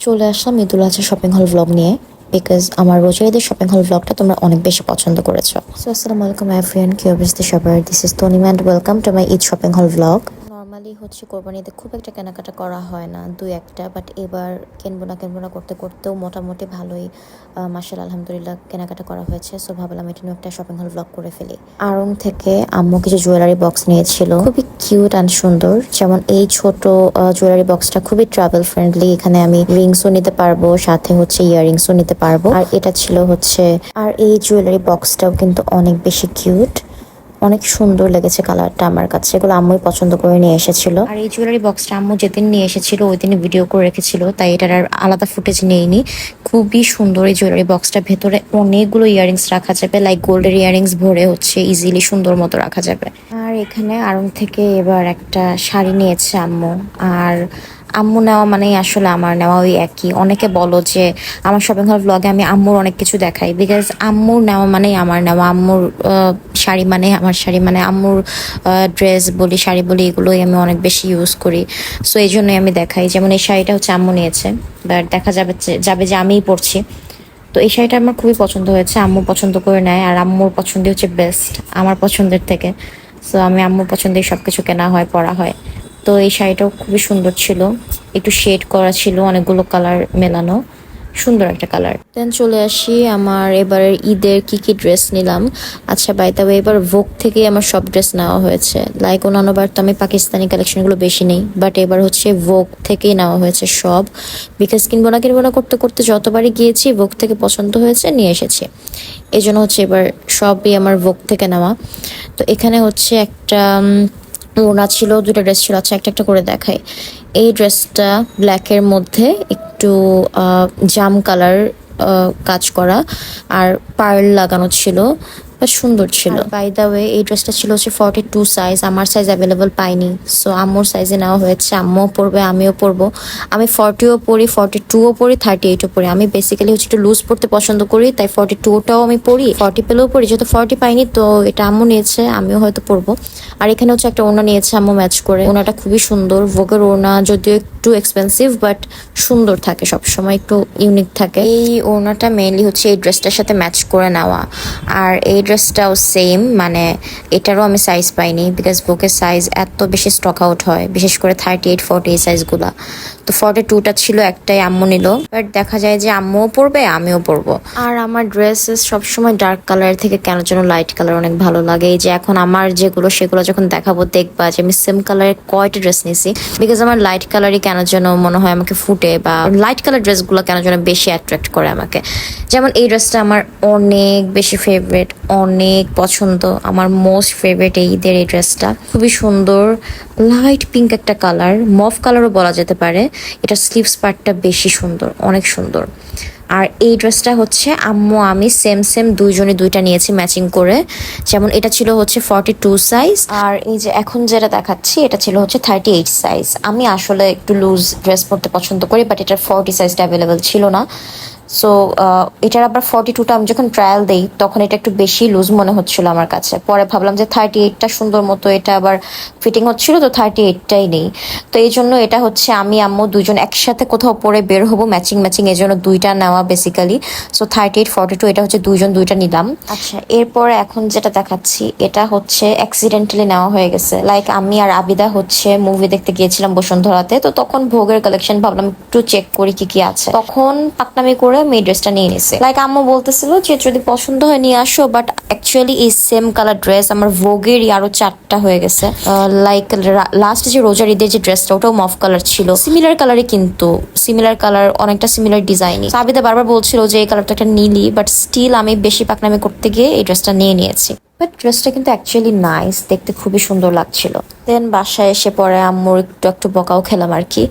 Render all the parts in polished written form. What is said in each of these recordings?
চলে আসলাম ঈদুল Azha shopping haul blog নিয়ে because আমার রোজার ঈদের শপিং হল ব্লগটা তোমরা অনেক বেশি পছন্দ করেছো। সো আসসালামু আলাইকুম এভরিওয়ান, কি অবস্থা সবার? This is Tanima and welcome to my Eid shopping haul blog. Normally হচ্ছে কোরবানিতে খুব একটা কেনাকাটা করা হয় না, দুই একটা, বাট এবার কিনবো না করতে করতেও মোটামুটি ভালোই মাশাআল্লাহ আলহামদুলিল্লাহ কেনাকাটা করা হয়েছে। সো ভাবলাম এটা নিয়ে একটা শপিং হল ব্লগ করে ফেলি। আড়ং থেকে আম্মু কিছু জুয়েলারি বক্স নিয়েছিল, খুবই কিউট অ্যান্ড সুন্দর। যেমন এই ছোট জুয়েলারি বক্সটা খুবই ট্রাভেল ফ্রেন্ডলি, এখানে আমি রিংসও নিতে পারবো, সাথে হচ্ছে ইয়াররিংসও নিতে পারবো। আর এটা ছিল হচ্ছে, আর এই জুয়েলারি বক্সটাও কিন্তু অনেক বেশি কিউট, অনেক সুন্দর লেগেছে কালারটা আমার কাছে। এগুলো আম্মুই পছন্দ করে নিয়ে এসেছিল। আর এই জুয়েলারি বক্সটা আম্মু যেদিন নিয়ে এসেছিল ওই দিন ভিডিও করে রেখেছিল, তাই এটার আর আলাদা ফুটেজ নেইনি। খুবই সুন্দর এই জুয়েলারি বক্সটা, ভেতরে অনেকগুলো ইয়াররিংস রাখা যাবে, লাইক গোল্ডের ইয়াররিংস ভরে হচ্ছে ইজিলি সুন্দর মতো রাখা যাবে। আর এখানে আড়ং থেকে এবার একটা শাড়ি নিয়েছে আম্মু। আর আম্মু নেওয়া মানেই আসলে আমার নেওয়া ওই একই। অনেকে বলো যে আমার শপিং হল ব্লগে আমি আম্মুর অনেক কিছু দেখাই, বিকজ আম্মুর নেওয়া মানেই আমার নেওয়া। আম্মুর শাড়ি মানে আমার শাড়ি, মানে আম্মুর ড্রেস বলি শাড়ি বলি এগুলোই আমি অনেক বেশি ইউজ করি। সো এই জন্যই আমি দেখাই। যেমন এই শাড়িটা হচ্ছে আম্মু নিয়েছে, বাট দেখা যাবে যে আমিই পরছি। তো এই শাড়িটা আমার খুবই পছন্দ হয়েছে, আম্মু পছন্দ করে নেয়। আর আম্মুর পছন্দই হচ্ছে বেস্ট আমার পছন্দের থেকে। সো আমি আম্মুর পছন্দেই সবকিছু কেনা হয়, পরা হয়। তো এই শাড়িটাও খুবই সুন্দর ছিল, একটু শেড করা ছিল, অনেকগুলো কালার মেলানো, সুন্দর একটা কালার। দেন চলে আসি আমার এবারের ঈদের কি কি ড্রেস নিলাম। আচ্ছা বাই দ্য ওয়ে, এবার ভোগ থেকে আমার সব ড্রেস নেওয়া হয়েছে। লাইক অন্যান্যবার তো আমি পাকিস্তানি কালেকশনগুলো বেশি নেই, বাট এবার হচ্ছে ভোগ থেকেই নেওয়া হয়েছে সব। বিকজ কিনবো না করতে করতে যতবারই গিয়েছি ভোগ থেকে পছন্দ হয়েছে নিয়ে এসেছি। এই জন্য হচ্ছে এবার সবই আমার ভোগ থেকে নেওয়া। তো এখানে হচ্ছে একটা ওড়না ছিল, দুটো ড্রেস ছিল। আচ্ছা একটা একটা করে দেখাই। এই ড্রেসটা ব্ল্যাকের মধ্যে একটু জাম কালার কাজ করা আর পার্ল লাগানো ছিল, বেশ সুন্দর ছিল। বাই দ্য ওয়ে এই ড্রেসটা ছিল হচ্ছে 42 সাইজ, আমার সাইজ অ্যাভেলেবল পাইনি। সো আম্মুর সাইজে নেওয়া হয়েছে, আম্মুও পরবে আমিও পরবো। আমি 40ও পরি, 42ও পরি, 38ও পরি। আমি বেসিক্যালি হচ্ছে একটু লুজ পরতে পছন্দ করি, তাই 42টাও আমি পরি, 40 পেলেও পরি। যেহেতু 40 পাইনি তো এটা আম্মু নিয়েছে, আমিও হয়তো পরবো। আর এখানে হচ্ছে একটা ওড়না নিয়েছে আম্মু ম্যাচ করে, ওড়নাটা খুবই সুন্দর। ভোগের ওড়না যদিও একটু এক্সপেন্সিভ বাট সুন্দর থাকে, সবসময় একটু ইউনিক থাকে। এই ওড়নাটা মেইনলি হচ্ছে এই ড্রেসটার সাথে ম্যাচ করে নেওয়া। আর এই ড্রেসটাও সেম, মানে এটারও আমি সাইজ পাইনি, বিকজ ভোগের সাইজ এত বেশি স্টক আউট হয়, বিশেষ করে 38, 40 এই সাইজগুলা। তো 42টা ছিল, একটাই আম্মু নিল। বাট দেখা যায় যে আম্মুও পরবে আমিও পরবো। আর আমার ড্রেসেস সবসময় ডার্ক কালারের থেকে কেন যেন লাইট কালার অনেক ভালো লাগে। এই যে এখন আমার যেগুলো সেগুলো যখন দেখাবো দেখবা যে আমি সেম কালারের কয়টা ড্রেস নিয়েছি, বিকজ আমার লাইট কালারই কেন যেন মনে হয় আমাকে ফুটে, বা লাইট কালার ড্রেসগুলো কেন যেন বেশি অ্যাট্রাক্ট করে আমাকে। যেমন এই ড্রেসটা আমার অনেক বেশি ফেভারিট, অনেক পছন্দ, আমার মোস্ট ফেভারিট এই ঈদের এই ড্রেসটা। খুবই সুন্দর, লাইট পিঙ্ক একটা কালার, মভ কালারও বলা যেতে পারে। এটা স্লিভস পার্টটা বেশি সুন্দর, অনেক সুন্দর। আর এই ড্রেসটা হচ্ছে আম্মু আমি সেম দুইজনে দুইটা নিয়েছি ম্যাচিং করে। যেমন এটা ছিল হচ্ছে 42 সাইজ, আর এই যে এখন যেটা দেখাচ্ছি এটা ছিল হচ্ছে 38 সাইজ। আমি আসলে একটু লুজ ড্রেস পরতে পছন্দ করি, বাট এটার 40 সাইজটা অ্যাভেলেবেল ছিল না। সো এটার আবার 42টা আমি যখন ট্রায়াল দিই তখন এটা একটু বেশি লুজ মনে হচ্ছিল আমার কাছে। পরে ভাবলাম যে 38টা সুন্দর মতো এটা আবার ফিটিং হচ্ছিল, তো 38টাই নেই। তো এই জন্য এটা হচ্ছে আমি আম্মু দুজন একসাথে কোথাও পরে বের হবো ম্যাচিং, এই জন্য দুইটা নেওয়া বেসিক্যালি। সো 38, 42 এটা হচ্ছে দুইজন দুইটা নিলাম। আচ্ছা এরপরে এখন যেটা দেখাচ্ছি এটা হচ্ছে অ্যাক্সিডেন্টালি নেওয়া হয়ে গেছে। লাইক আমি আর আবিদা হচ্ছে মুভি দেখতে গিয়েছিলাম বসুন্ধরাতে, তো তখন ভোগের কালেকশন ভাবলাম একটু চেক করি কি কি আছে, তখন পাকনামি করে আমি এই ড্রেসটা নিয়ে নিছে। লাইক আম্মু বলতেছিল যে যদি পছন্দ হয় নিয়ে আসো, বাট অ্যাকচুয়ালি এই সেম কালার ড্রেস আমার ভোগেরই আরো 4টা হয়ে গেছে। লাইক লাস্ট যে রোজার ঈদের যে ড্রেসটা ওটাও মফ কালার ছিল, সিমিলার কালারই, কিন্তু সিমিলার কালার অনেকটা সিমিলার ডিজাইনই। সাবিদা বারবার বলছিল যে এই কালারটা একটা নীলি, বাট স্টিল আমি বেশি পাকনামি করতে গিয়ে এই ড্রেসটা নিয়ে নিয়েছি। বাট ড্রেসটা কিন্তু অ্যাকচুয়ালি নাইস, দেখতে খুবই সুন্দর লাগছিল। দেন বাসায় এসে পরে আম্মুর একটু বকাও খেলাম আর কি।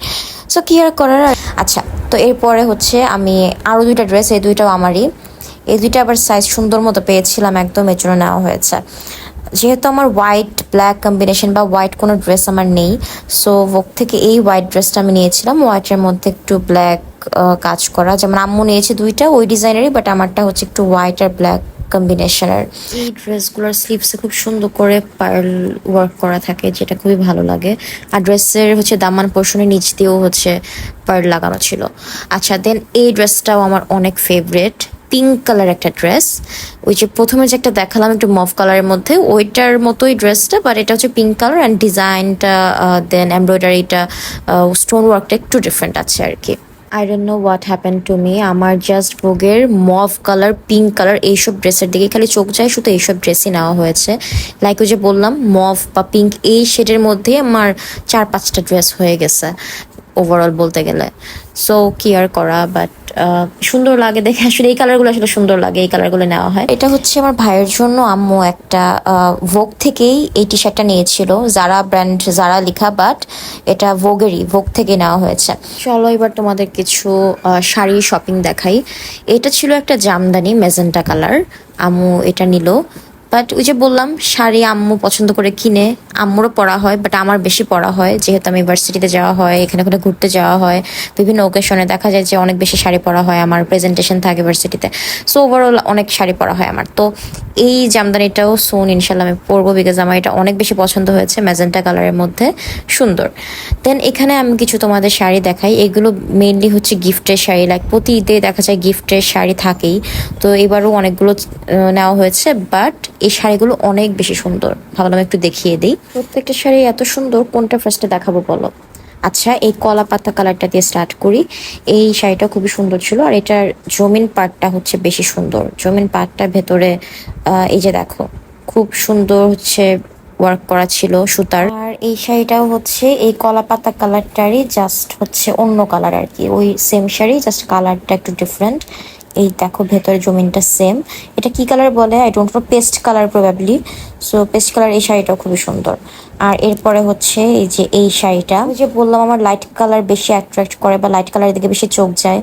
সো কি আর করার। আচ্ছা তো এরপরে হচ্ছে আমি আরো দুইটা ড্রেস, এই দুইটাও আমারই, এই দুইটা আবার সাইজ সুন্দর মতো পেয়েছিলাম একদম, এর জন্য নেওয়া হয়েছে। যেহেতু আমার হোয়াইট ব্ল্যাক কম্বিনেশন বা হোয়াইট কোনো ড্রেস আমার নেই, সো ভোগ থেকে এই হোয়াইট ড্রেসটা আমি নিয়েছিলাম, হোয়াইটের মধ্যে একটু ব্ল্যাক কাজ করা। যেমন আম্মু নিয়েছে দুইটা ওই ডিজাইনেরই, বাট আমারটা হচ্ছে একটু হোয়াইট আর ব্ল্যাক কম্বিনেশনের। এই ড্রেসগুলোর স্লিভসে খুব সুন্দর করে পার্ল ওয়ার্ক করা থাকে, যেটা খুবই ভালো লাগে। আর ড্রেসের হচ্ছে দামান পোর্শনের নিচ দিয়েও হচ্ছে পার্ল লাগানো ছিল। আচ্ছা, দেন এই ড্রেসটাও আমার অনেক ফেভারিট, পিঙ্ক কালার একটা ড্রেস। ওই যে প্রথমে যে একটা দেখালাম একটু মভ কালারের মধ্যে, ওইটার মতোই ড্রেসটা, বাট এটা হচ্ছে পিঙ্ক কালার অ্যান্ড ডিজাইনটা দেন এমব্রয়ডারিটা স্টোন ওয়ার্কটা একটু ডিফারেন্ট আছে আর কি। I don't know what happen to me, আমার জাস্ট ভোগের মভ কালার, পিঙ্ক কালার এইসব ড্রেসের দিকে খালি চোখ যায়, শুধু এইসব ড্রেসই নেওয়া হয়েছে। লাইক ওই যে বললাম মভ বা পিঙ্ক এই শেডের মধ্যে আমার 4-5টা ড্রেস হয়ে গেছে ওভারঅল বলতে গেলে। সো কি আর করা, বাট সুন্দর লাগে দেখে, আসলে এই কালারগুলো আসলে সুন্দর লাগে, এই কালারগুলো নেওয়া হয়। এটা হচ্ছে আমার ভাইয়ের জন্য আম্মু একটা ভোগ থেকেই এই টি শার্টটা নিয়েছিল, জারা ব্র্যান্ড, জারা লেখা, বাট এটা ভোগ থেকে নেওয়া হয়েছে। চলো এবার তোমাদের কিছু শাড়ি শপিং দেখাই। এটা ছিল একটা জামদানি মেজেন্টা কালার, আম্মু এটা নিল। বাট ওই যে বললাম শাড়ি আম্মু পছন্দ করে কিনে, আম্মুরও পরা হয়, বাট আমার বেশি পরা হয় যেহেতু আমি ইউনিভার্সিটিতে যাওয়া হয়, এখানে ওখানে ঘুরতে যাওয়া হয়, বিভিন্ন ওকেশনে দেখা যায় যে অনেক বেশি শাড়ি পরা হয়, আমার প্রেজেন্টেশন থাকে ইউনিভার্সিটিতে। সো ওভারঅল অনেক শাড়ি পরা হয় আমার। তো এই জামদানিটাও সোন ইনশাল্লাহ আমি পরবো, বিকজ আমার এটা অনেক বেশি পছন্দ হয়েছে, ম্যাজেন্টা কালারের মধ্যে সুন্দর। দেন এখানে আমি কিছু তোমাদের শাড়ি দেখাই, এগুলো মেইনলি হচ্ছে গিফটের শাড়ি, লাইক প্রতি ঈদে দেখা যায় গিফটের শাড়ি থাকেই, তো এবারও অনেকগুলো নেওয়া হয়েছে। বাট এই শাড়িগুলো অনেক বেশি সুন্দর, ভাবলাম একটু দেখিয়ে দিই। প্রত্যেকটা শাড়ি এত সুন্দর, কোনটা ফার্স্টে দেখাবো বলো? আচ্ছা, এই কলা পাতা কালারটা দিয়ে স্টার্ট করি। এই শাড়িটা খুবই সুন্দর ছিল, আর এটার জমিন পার্টটা হচ্ছে বেশি সুন্দর। জমিন পার্টটা ভেতরে এই যে দেখো খুব সুন্দর হচ্ছে ওয়ার্ক করা ছিল সুতার। আর এই শাড়িটাও হচ্ছে এই কলা পাতা কালারটারই জাস্ট হচ্ছে অন্য কালার আর কি, ওই সেম শাড়ি জাস্ট কালারটা একটু ডিফারেন্ট। এই দেখো ভেতরে জমিনটা সেম। এটা কি কালার বলে I don't know, paste colour probably. So paste colour এই শাড়িটাও খুবই সুন্দর। আর এরপরে হচ্ছে এই যে এই শাড়িটা, ওই যে বললাম আমার লাইট কালার বেশি অ্যাট্রাক্ট করে বা লাইট কালারের দিকে বেশি চোখ যায়।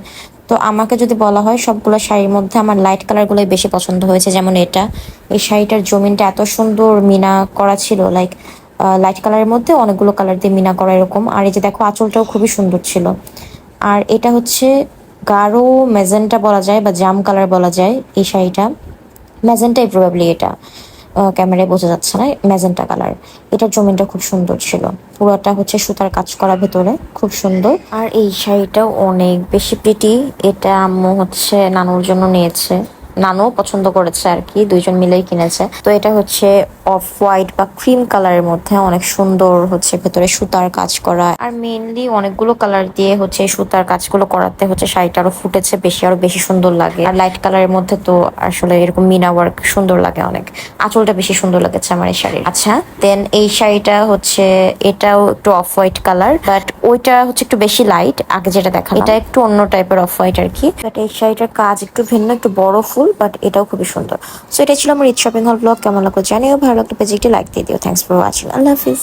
তো আমাকে যদি বলা হয় সবগুলো শাড়ির মধ্যে আমার লাইট কালারগুলোই বেশি পছন্দ হয়েছে। যেমন এটা, এই শাড়িটার জমিনটা এত সুন্দর মিনা করা ছিল, লাইক লাইট কালারের মধ্যে অনেকগুলো কালার দিয়ে মিনা করা এরকম। আর এই যে দেখো আঁচলটাও খুবই সুন্দর ছিল। আর এটা হচ্ছে গাঢ় ম্যাজেন্টা বলা যায় বা জাম কালার বলা যায় এই শাড়িটা, ম্যাজেন্টাই প্রবাবলি, এটা ক্যামেরায় বোঝা যাচ্ছে না, ম্যাজেন্টা কালার। এটার জমিনটা খুব সুন্দর ছিল, পুরোটা হচ্ছে সুতার কাজ করা ভেতরে, খুব সুন্দর। আর এই শাড়িটাও অনেক বেশি প্রিটি, এটা আম্মু হচ্ছে নানুর জন্য নিয়েছে, নানু পছন্দ করেছে আর কি, দুইজন মিলেই কিনেছে। তো এটা হচ্ছে অফ হোয়াইট বা ক্রিম কালারের মধ্যে, অনেক সুন্দর হচ্ছে ভেতরে সুতার কাজ করা। আর মেইনলি অনেকগুলো কালার দিয়ে হচ্ছে সুতার কাজগুলো করাতে হচ্ছে শাড়িটা আরো ফুটেছে বেশি, আরো বেশি সুন্দর লাগে। আর লাইট কালারের মধ্যে তো আসলে এরকম মিনা ওয়ার্ক সুন্দর লাগে অনেক। আঁচলটা বেশি সুন্দর লাগেছে আমার এই শাড়ি। আচ্ছা, দেন এই শাড়িটা হচ্ছে, এটাও একটু অফ হোয়াইট কালার, বাট ওইটা হচ্ছে একটু বেশি লাইট, আগে যেটা দেখা, এটা একটু অন্য টাইপের অফ হোয়াইট আর কি। বাট এই শাড়িটার কাজ একটু ভিন্ন, একটু বড় ফুল, বাট এটাও খুবই সুন্দর। সো এটাই ছিল আমার ঈদ শপিং হল ব্লগ। কেমন লাগলো জানিও, ভালো লাগলে পেজে একটি লাইক দিয়ে দিও। Thanks for watching, Allah Hafiz.